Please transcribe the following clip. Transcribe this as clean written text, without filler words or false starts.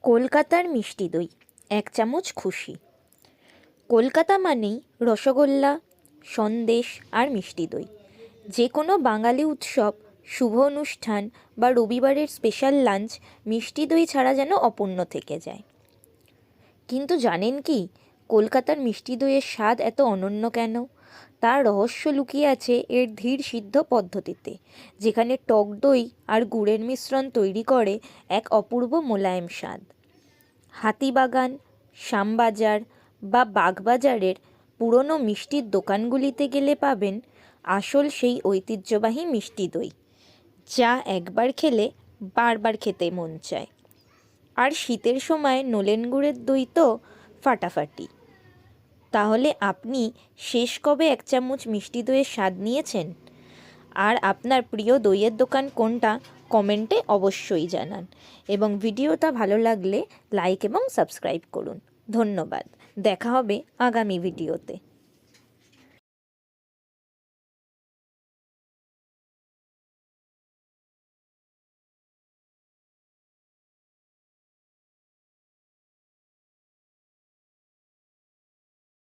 কলকাতার মিষ্টি দই, এক চামচ খুশি। কলকাতা মানেই রসগোল্লা, সন্দেশ আর মিষ্টি দই। যে কোনো বাঙালি উৎসব, শুভ অনুষ্ঠান বা রবিবারের স্পেশাল লাঞ্চ মিষ্টি দই ছাড়া যেন অপূর্ণ থেকে যায়। কিন্তু জানেন কি, কলকাতার মিষ্টি দইয়ের স্বাদ এত অনন্য কেন? তার রহস্য লুকিয়ে আছে এর ধীর সিদ্ধ পদ্ধতিতে, যেখানে টক দই আর গুড়ের মিশ্রণ তৈরি করে এক অপূর্ব মোলায়েম স্বাদ। হাতিবাগান, শ্যামবাজার বা বাগবাজারের পুরনো মিষ্টির দোকানগুলিতে গেলে পাবেন আসল সেই ঐতিহ্যবাহী মিষ্টি দই, যা একবার খেলে বারবার খেতে মন চায়। আর শীতের সময় নলেন গুড়ের দই তো ফাটাফাটি। তাহলে আপনি শেষ কবে এক চামচ মিষ্টি দইয়ের স্বাদ নিয়েছেন? আর আপনার প্রিয় দইয়ের দোকান কোনটা কমেন্টে অবশ্যই জানান। এবং ভিডিওটা ভালো লাগলে লাইক এবং সাবস্ক্রাইব করুন। ধন্যবাদ। দেখা হবে আগামী ভিডিওতে।